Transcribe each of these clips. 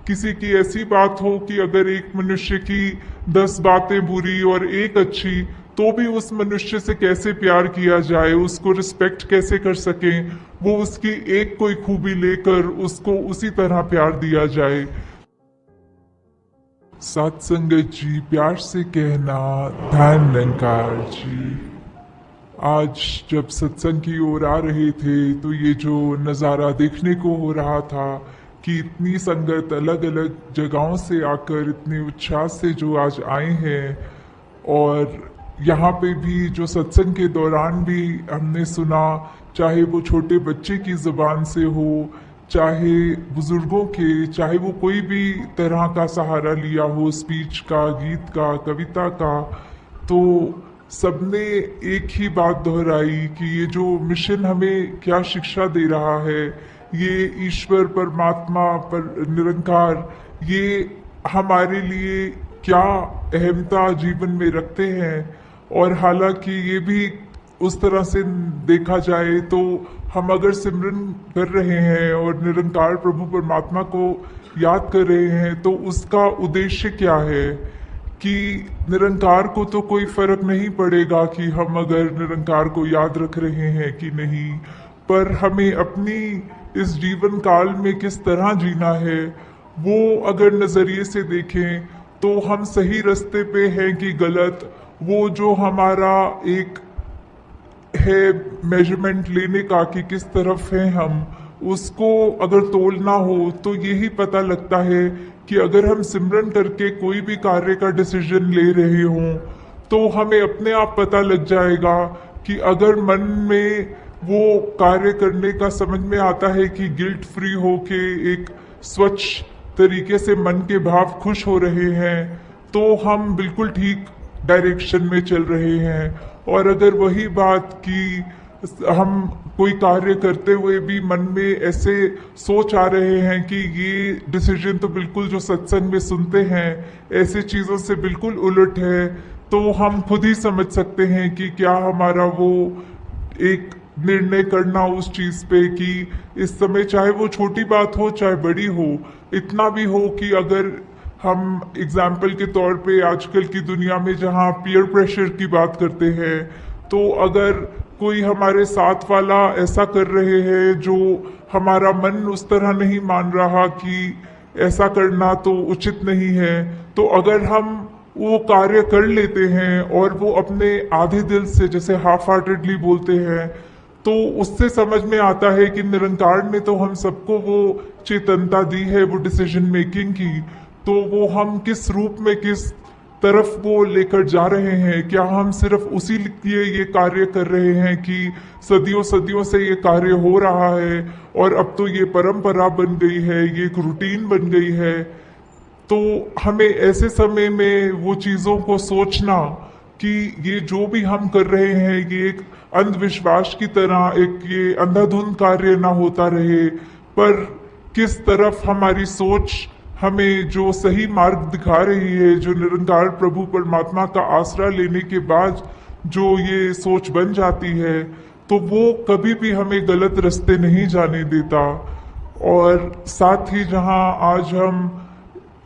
किसी की ऐसी बात हो कि अगर एक मनुष्य की 10 बातें बुरी और एक अच्छी, तो भी उस मनुष्य से कैसे प्यार किया जाए, उसको रिस्पेक्ट कैसे कर सकें, वो उसकी एक कोई खूबी लेकर उसको उसी तरह प्यार दिया जाए। सत्संगत जी, प्यार से कहना ध्यान निरंकार जी। आज जब सत्संग की ओर आ रहे थे तो ये जो नज़ारा देखने को हो रहा था कि इतनी संगत अलग अलग जगहों से आकर इतने उत्साह से जो आज आए हैं, और यहाँ पे भी जो सत्संग के दौरान भी हमने सुना, चाहे वो छोटे बच्चे की ज़ुबान से हो, चाहे बुजुर्गों के, चाहे वो कोई भी तरह का सहारा लिया हो, स्पीच का, गीत का, कविता का, तो सबने एक ही बात दोहराई कि ये जो मिशन हमें क्या शिक्षा दे रहा है, ये ईश्वर परमात्मा पर निरंकार, ये हमारे लिए क्या अहमता जीवन में रखते हैं। और हालांकि ये भी उस तरह से देखा जाए तो हम अगर सिमरन कर रहे हैं और निरंकार प्रभु परमात्मा को याद कर रहे हैं, तो उसका उद्देश्य क्या है कि निरंकार को तो कोई फर्क नहीं पड़ेगा कि हम अगर निरंकार को याद रख रहे हैं कि नहीं, पर हमें अपनी इस जीवन काल में किस तरह जीना है, वो अगर नज़रिए से देखें तो हम सही रास्ते पे हैं कि गलत, वो जो हमारा एक है मेजरमेंट लेने का कि किस तरफ हैं हम, उसको अगर तोलना हो तो यही पता लगता है कि अगर हम सिमरन करके कोई भी कार्य का डिसीजन ले रहे हों, तो हमें अपने आप पता लग जाएगा कि अगर मन में वो कार्य करने का समझ में आता है कि गिल्ट फ्री हो के एक स्वच्छ तरीके से मन के भाव खुश हो रहे हैं, तो हम बिल्कुल ठीक डायरेक्शन में चल रहे हैं। और अगर वही बात कि हम कोई कार्य करते हुए भी मन में ऐसे सोच आ रहे हैं कि ये डिसीजन तो बिल्कुल जो सत्संग में सुनते हैं ऐसे चीज़ों से बिल्कुल उलट है, तो हम खुद ही समझ सकते हैं कि क्या हमारा वो एक निर्णय करना उस चीज़ पे कि इस समय चाहे वो छोटी बात हो चाहे बड़ी हो, इतना भी हो कि अगर हम एग्जाम्पल के तौर पे आजकल की दुनिया में जहाँ पीयर प्रेशर की बात करते हैं, तो अगर कोई हमारे साथ वाला ऐसा कर रहे हैं जो हमारा मन उस तरह नहीं मान रहा कि ऐसा करना तो उचित नहीं है, तो अगर हम वो कार्य कर लेते हैं और वो अपने आधे दिल से, जैसे हाफ हार्टेडली बोलते हैं, तो उससे समझ में आता है कि निरंकार ने तो हम सबको वो चेतनता दी है, वो डिसीजन मेकिंग की, तो वो हम किस रूप में किस तरफ वो लेकर जा रहे हैं। क्या हम सिर्फ उसी लिए ये कार्य कर रहे हैं कि सदियों सदियों से ये कार्य हो रहा है और अब तो ये परंपरा बन गई है, ये एक रूटीन बन गई है। तो हमें ऐसे समय में वो चीज़ों को सोचना कि ये जो भी हम कर रहे हैं ये एक अंधविश्वास की तरह एक ये अंधाधुंध कार्य ना होता रहे, पर किस तरफ हमारी सोच हमें जो सही मार्ग दिखा रही है, जो निरंकार प्रभु परमात्मा का आसरा लेने के बाद जो ये सोच बन जाती है, तो वो कभी भी हमें गलत रास्ते नहीं जाने देता। और साथ ही जहाँ आज हम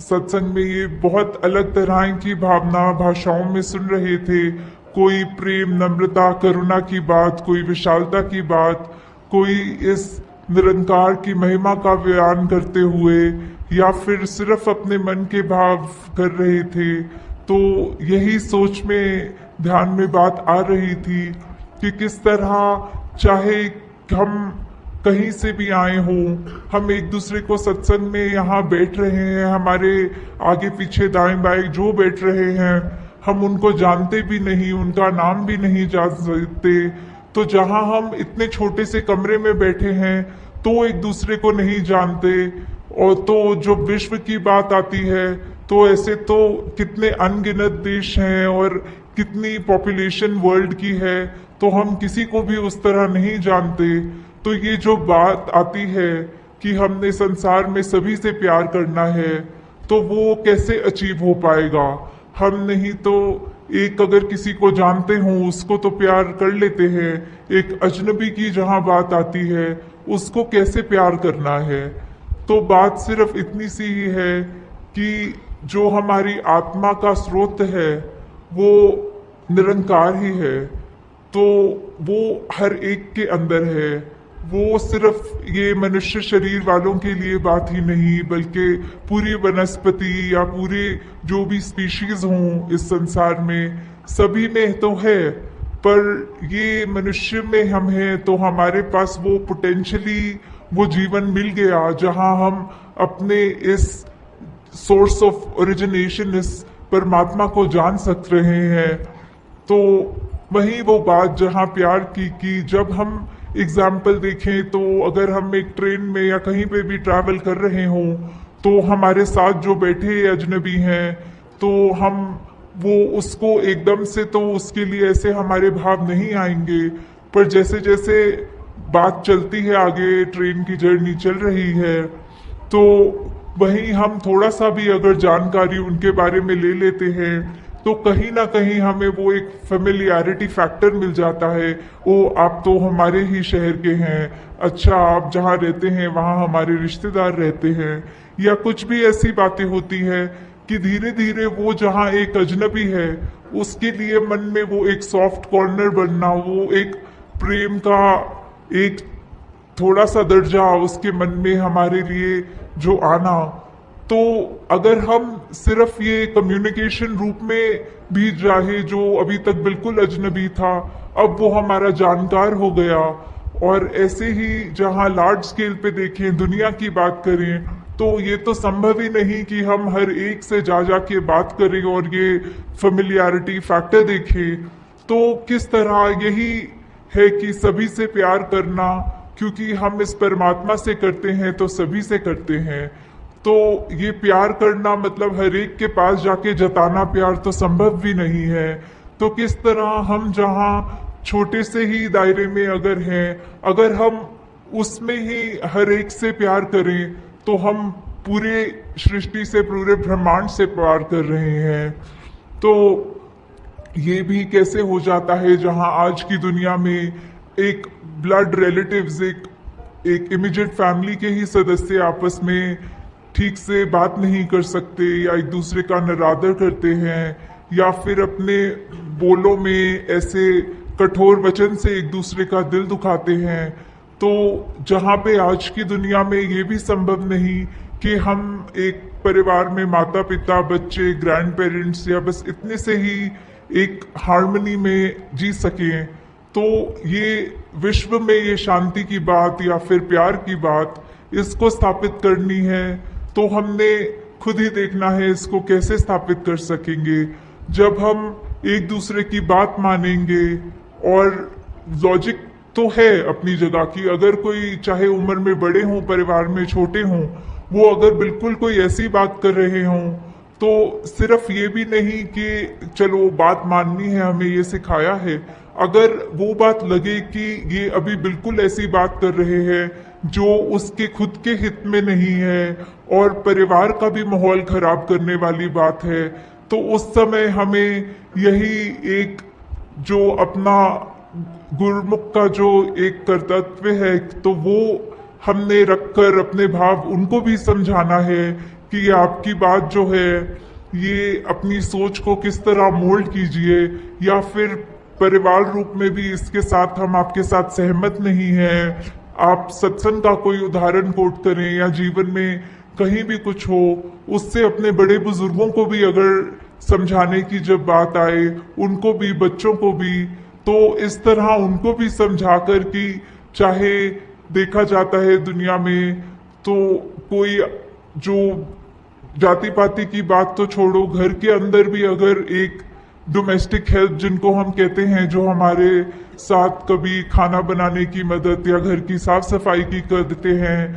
सत्संग में ये बहुत अलग तरह की भावना भाषाओं में सुन रहे थे, कोई प्रेम, नम्रता, करुणा की बात, कोई विशालता की बात, कोई इस निरंकार की महिमा का बयान करते हुए या फिर सिर्फ अपने मन के भाव कर रहे थे, तो यही सोच में ध्यान में बात आ रही थी कि किस तरह चाहे हम कहीं से भी आए हों, हम एक दूसरे को सत्संग में यहाँ बैठ रहे हैं, हमारे आगे पीछे दाएं बाएं जो बैठ रहे हैं हम उनको जानते भी नहीं, उनका नाम भी नहीं जान सकते। तो जहाँ हम इतने छोटे से कमरे में बैठे हैं तो एक दूसरे को नहीं जानते, और तो जो विश्व की बात आती है तो ऐसे तो कितने अनगिनत देश हैं और कितनी पॉपुलेशन वर्ल्ड की है, तो हम किसी को भी उस तरह नहीं जानते। तो ये जो बात आती है कि हमने संसार में सभी से प्यार करना है, तो वो कैसे अचीव हो पाएगा। हम नहीं तो एक अगर किसी को जानते हों उसको तो प्यार कर लेते हैं, एक अजनबी की जहाँ बात आती है उसको कैसे प्यार करना है। तो बात सिर्फ इतनी सी ही है कि जो हमारी आत्मा का स्रोत है वो निरंकार ही है। तो वो हर एक के अंदर है। वो सिर्फ ये मनुष्य शरीर वालों के लिए बात ही नहीं, बल्कि पूरी वनस्पति या पूरे जो भी स्पीशीज हों इस संसार में, सभी में तो है। पर ये मनुष्य में हम हैं तो हमारे पास वो पोटेंशली वो जीवन मिल गया जहां हम अपने इस सोर्स ऑफ ओरिजिनेशन, इस परमात्मा को जान सक रहे हैं। तो वही वो बात जहाँ प्यार की कि जब हम एग्जाम्पल देखें तो अगर हम एक ट्रेन में या कहीं पे भी ट्रैवल कर रहे हों तो हमारे साथ जो बैठे अजनबी हैं तो हम वो उसको एकदम से तो उसके लिए ऐसे हमारे भाव नहीं आएंगे, पर जैसे जैसे बात चलती है आगे, ट्रेन की जर्नी चल रही है, तो वहीं हम थोड़ा सा भी अगर जानकारी उनके बारे में ले लेते हैं तो कहीं ना कहीं हमें वो एक फेमिलियरिटी फैक्टर मिल जाता है। ओ आप तो हमारे ही शहर के हैं, अच्छा आप जहाँ रहते हैं वहाँ हमारे रिश्तेदार रहते हैं, या कुछ भी ऐसी बातें होती है कि धीरे धीरे वो जहाँ एक अजनबी है उसके लिए मन में वो एक सॉफ्ट कॉर्नर बनना, वो एक प्रेम का एक थोड़ा सा दर्जा उसके मन में हमारे लिए जो आना। तो अगर हम सिर्फ ये कम्युनिकेशन रूप में भी चाहे, जो अभी तक बिल्कुल अजनबी था अब वो हमारा जानकार हो गया, और ऐसे ही जहाँ लार्ज स्केल पे देखें, दुनिया की बात करें, तो ये तो संभव ही नहीं कि हम हर एक से जा के बात करें और ये फेमिलियरिटी फैक्टर देखें। तो किस तरह यही है कि सभी से प्यार करना, क्योंकि हम इस परमात्मा से करते हैं तो सभी से करते हैं। तो ये प्यार करना मतलब हर एक के पास जाके जताना प्यार तो संभव भी नहीं है। तो किस तरह हम जहाँ छोटे से ही दायरे में अगर हैं, अगर हम उसमें ही हर एक से प्यार करें तो हम पूरे सृष्टि से, पूरे ब्रह्मांड से प्यार कर रहे हैं। तो ये भी कैसे हो जाता है जहां आज की दुनिया में एक ब्लड रिलेटिव्स, एक इमीडिएट फैमिली के ही सदस्य आपस में ठीक से बात नहीं कर सकते, या एक दूसरे का निरादर करते हैं, या फिर अपने बोलों में ऐसे कठोर वचन से एक दूसरे का दिल दुखाते हैं। तो जहाँ पे आज की दुनिया में ये भी संभव नहीं कि हम एक परिवार में माता पिता, बच्चे, ग्रैंड पेरेंट्स या बस इतने से ही एक हार्मनी में जी सकें, तो ये विश्व में ये शांति की बात या फिर प्यार की बात इसको स्थापित करनी है तो हमने खुद ही देखना है इसको कैसे स्थापित कर सकेंगे। जब हम एक दूसरे की बात मानेंगे, और लॉजिक तो है अपनी जगह की, अगर कोई चाहे उम्र में बड़े हों, परिवार में छोटे हों, वो अगर बिल्कुल कोई ऐसी बात कर रहे हों तो सिर्फ ये भी नहीं कि चलो बात माननी है, हमें ये सिखाया है, अगर वो बात लगे कि ये अभी बिल्कुल ऐसी बात कर रहे हैं जो उसके खुद के हित में नहीं है और परिवार का भी माहौल खराब करने वाली बात है, तो उस समय हमें यही एक जो अपना गुरुमुख का जो एक कर्तव्य है तो वो हमने रखकर अपने भाव उनको भी समझाना है कि ये आपकी बात जो है ये अपनी सोच को किस तरह मोल्ड कीजिए, या फिर परिवार रूप में भी इसके साथ हम आपके साथ सहमत नहीं हैं। आप सत्संग का कोई उदाहरण कोट करें या जीवन में कहीं भी कुछ हो, उससे अपने बड़े बुजुर्गों को भी अगर समझाने की जब बात आए, उनको भी, बच्चों को भी, तो इस तरह उनको भी समझाकर कि चाहे देखा जाता है दुनिया में तो कोई जो जाति पाति की बात तो छोड़ो, घर के अंदर भी अगर एक डोमेस्टिक हेल्प जिनको हम कहते हैं, जो हमारे साथ कभी खाना बनाने की मदद या घर की साफ सफाई की कर देते हैं,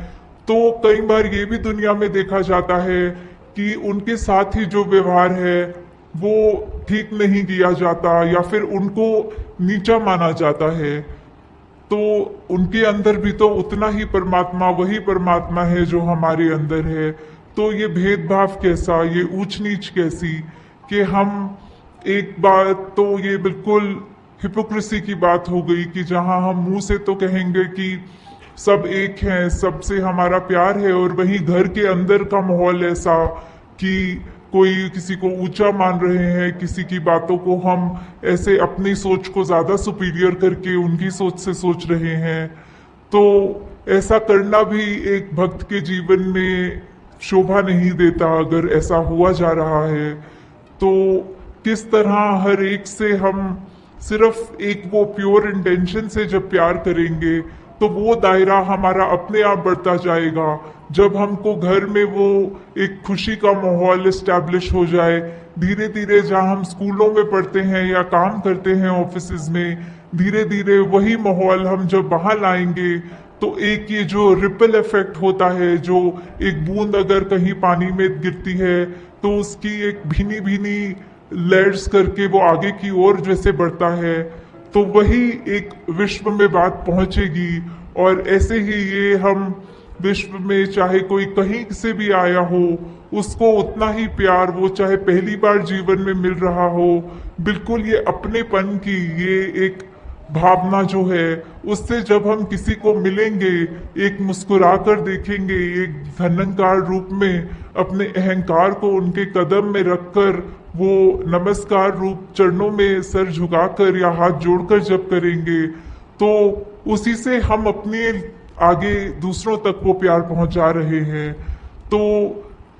तो कई बार ये भी दुनिया में देखा जाता है कि उनके साथ ही जो व्यवहार है वो ठीक नहीं किया जाता या फिर उनको नीचा माना जाता है। तो उनके अंदर भी तो उतना ही परमात्मा, वही परमात्मा है जो हमारे अंदर है। तो ये भेदभाव कैसा, ये ऊंच नीच कैसी, कि हम एक बात तो ये बिल्कुल हिपोक्रेसी की बात हो गई कि जहां हम मुंह से तो कहेंगे कि सब एक हैं, सबसे हमारा प्यार है, और वहीं घर के अंदर का माहौल ऐसा कि कोई किसी को ऊंचा मान रहे हैं, किसी की बातों को हम ऐसे अपनी सोच को ज्यादा सुपीरियर करके उनकी सोच से सोच रहे हैं। तो ऐसा करना भी एक भक्त के जीवन में शोभा नहीं देता। अगर ऐसा हुआ जा रहा है तो किस तरह हर एक से हम सिर्फ एक वो प्योर इंटेंशन से जब प्यार करेंगे तो वो दायरा हमारा अपने आप बढ़ता जाएगा। जब हमको घर में वो एक खुशी का माहौल इस्टेब्लिश हो जाए, धीरे धीरे जहाँ हम स्कूलों में पढ़ते हैं या काम करते हैं ऑफिसेज में, धीरे धीरे वही माहौल हम जब वहां लाएंगे तो एक ये जो रिपल इफेक्ट होता है, जो एक बूंद अगर कहीं पानी में गिरती है तो उसकी एक भीनी भीनी लेयर्स करके वो आगे की ओर जैसे बढ़ता है, तो वही एक विश्व में बात पहुंचेगी। और ऐसे ही ये हम विश्व में चाहे कोई कहीं से भी आया हो, उसको उतना ही प्यार, वो चाहे पहली बार जीवन में मिल रहा हो, बिल्कुल ये अपनेपन की ये एक भावना जो है, उससे जब हम किसी को मिलेंगे, एक मुस्कुरा कर देखेंगे, एक धनंकार रूप में अपने अहंकार को उनके कदम में रखकर वो नमस्कार रूप चरणों में सर झुकाकर या हाथ जोड़कर जब करेंगे, तो उसी से हम अपने आगे दूसरों तक वो प्यार पहुंचा रहे हैं। तो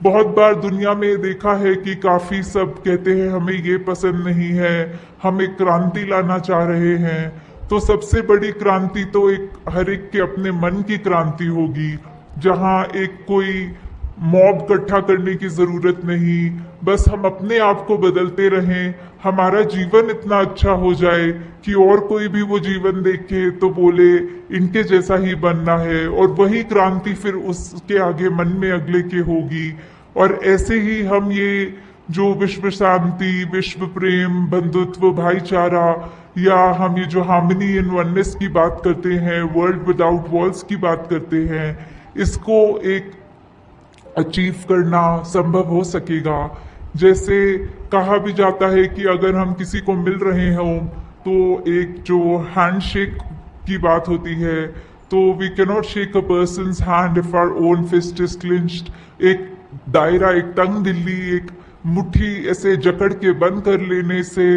बहुत बार दुनिया में देखा है कि काफी सब कहते हैं हमें ये पसंद नहीं है, हम एक क्रांति लाना चाह रहे हैं। तो सबसे बड़ी क्रांति तो एक हर एक के अपने मन की क्रांति होगी, जहां एक कोई मॉब इकट्ठा करने की जरूरत नहीं, बस हम अपने आप को बदलते रहें, हमारा जीवन इतना अच्छा हो जाए कि और कोई भी वो जीवन देखे तो बोले इनके जैसा ही बनना है, और वही क्रांति फिर उसके आगे मन में अगले के होगी। और ऐसे ही हम ये जो विश्व शांति, विश्व प्रेम, बंधुत्व, भाईचारा, या हम ये जो हार्मनी इन वननेस की बात करते हैं, वर्ल्ड विदाउट वॉल्स की बात करते हैं, इसको एक अचीव करना संभव हो सकेगा। जैसे कहा भी जाता है कि अगर हम किसी को मिल रहे हों तो एक जो हैंडशेक की बात होती है, तो we cannot shake a person's hand if our own fist is clinched. एक दायरा, एक तंग दिल्ली, एक मुट्ठी ऐसे जकड़ के बंद कर लेने से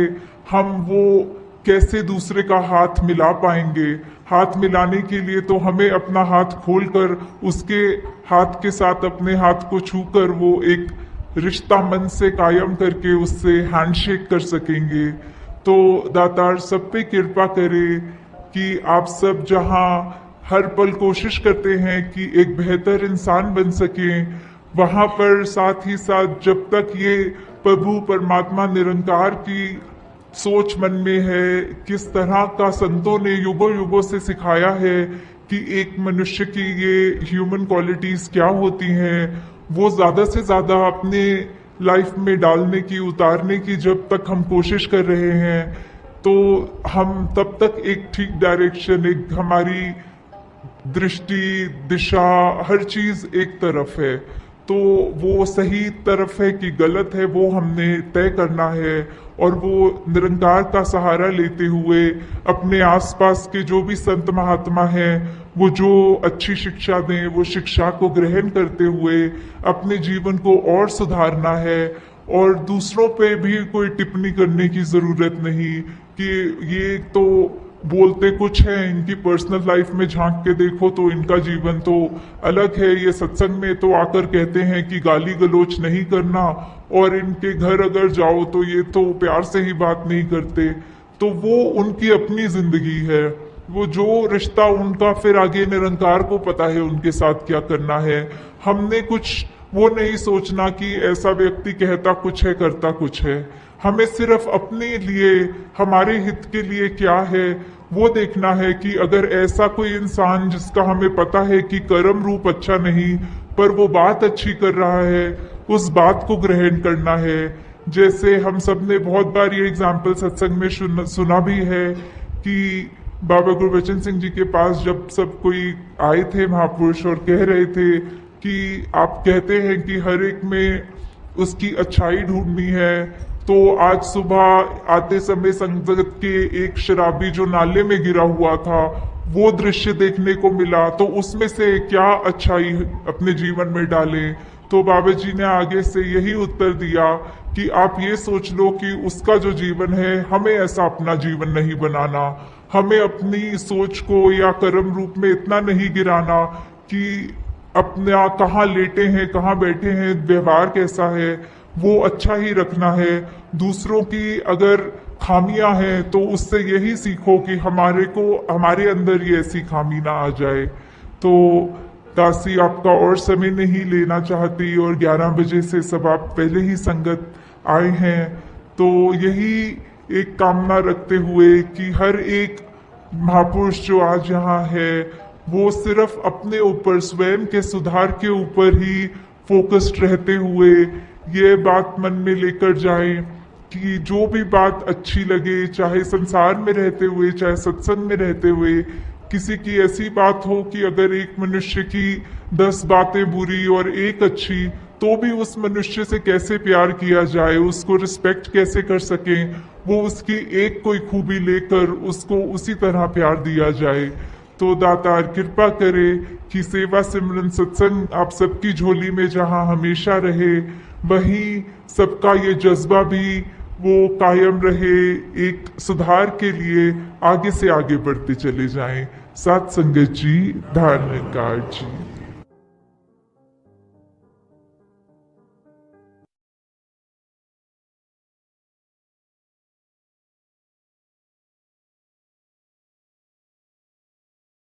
हम वो कैसे दूसरे का हाथ मिला पाएंगे। हाथ मिलाने के लिए तो हमें अपना हाथ खोलकर उसके हाथ के साथ अपने हाथ को छूकर वो एक रिश्ता मन से कायम करके उससे हैंडशेक कर सकेंगे। तो दातार सब पे कृपा करे कि आप सब जहां हर पल कोशिश करते हैं कि एक बेहतर इंसान बन सकें, वहां पर साथ ही साथ जब तक ये प्रभु परमात्मा निरंकार की सोच मन में है, किस तरह का संतों ने युगों युगों से सिखाया है कि एक मनुष्य की ये ह्यूमन क्वालिटीज क्या होती हैं, वो ज्यादा से ज्यादा अपने लाइफ में डालने की, उतारने की जब तक हम कोशिश कर रहे हैं, तो हम तब तक एक ठीक डायरेक्शन, एक हमारी दृष्टि, दिशा, हर चीज एक तरफ है। तो वो सही तरफ है कि गलत है, वो हमने तय करना है। और वो निरंकार का सहारा लेते हुए अपने आसपास के जो भी संत महात्मा हैं, वो जो अच्छी शिक्षा दें, वो शिक्षा को ग्रहण करते हुए अपने जीवन को और सुधारना है। और दूसरों पे भी कोई टिप्पणी करने की जरूरत नहीं कि ये तो बोलते कुछ है, इनकी पर्सनल लाइफ में झांक के देखो तो इनका जीवन तो अलग है। ये सत्संग में तो आकर कहते हैं कि गाली गलोच नहीं करना, और इनके घर अगर जाओ तो ये तो प्यार से ही बात नहीं करते। तो वो उनकी अपनी जिंदगी है, वो जो रिश्ता उनका, फिर आगे निरंकार को पता है उनके साथ क्या करना है। हमने कुछ वो नहीं सोचना कि ऐसा व्यक्ति कहता कुछ है करता कुछ है। हमें सिर्फ अपने लिए, हमारे हित के लिए क्या है वो देखना है कि अगर ऐसा कोई इंसान जिसका हमें पता है कि कर्म रूप अच्छा नहीं पर वो बात अच्छी कर रहा है, उस बात को ग्रहण करना है। जैसे हम सब ने बहुत बार ये एग्जाम्पल सत्संग में सुना भी है कि बाबा गुरबचन सिंह जी के पास जब सब कोई आए थे महापुरुष और कह रहे थे कि आप कहते हैं कि हर एक में उसकी अच्छाई ढूंढनी है, तो आज सुबह आते समय संगत के एक शराबी जो नाले में गिरा हुआ था वो दृश्य देखने को मिला, तो उसमें से क्या अच्छाई अपने जीवन में डालें। तो बाबा जी ने आगे से यही उत्तर दिया कि आप ये सोच लो कि उसका जो जीवन है, हमें ऐसा अपना जीवन नहीं बनाना। हमें अपनी सोच को या कर्म रूप में इतना नहीं गिराना कि अपना कहाँ लेटे हैं, कहाँ बैठे हैं, व्यवहार कैसा है, वो अच्छा ही रखना है। दूसरों की अगर खामियां हैं तो उससे यही सीखो कि हमारे अंदर ये ऐसी खामी ना आ जाए। तो दासी आपका और समय नहीं लेना चाहती, और 11 बजे से सब आप पहले ही संगत आए हैं। तो यही एक कामना रखते हुए कि हर एक महापुरुष जो आज यहाँ है, वो सिर्फ अपने ऊपर, स्वयं के सुधार के ऊपर ही फोकस्ड रहते हुए ये बात मन में लेकर जाएं कि जो भी बात अच्छी लगे, चाहे संसार में रहते हुए, चाहे सत्संग में रहते हुए, किसी की ऐसी बात हो कि अगर एक मनुष्य की 10 बातें बुरी और एक अच्छी, तो भी उस मनुष्य से कैसे प्यार किया जाए, उसको रिस्पेक्ट कैसे कर सकें, वो उसकी एक कोई खूबी लेकर उसको उसी तरह प्यार दिया जाए। तो दातार कृपा करे कि सेवा सिमरन सत्संग आप सबकी झोली में जहाँ हमेशा रहे, वहीं सबका ये जज्बा भी वो कायम रहे, एक सुधार के लिए आगे से आगे बढ़ते चले जाएं। साथ संगत जी, धारण जी।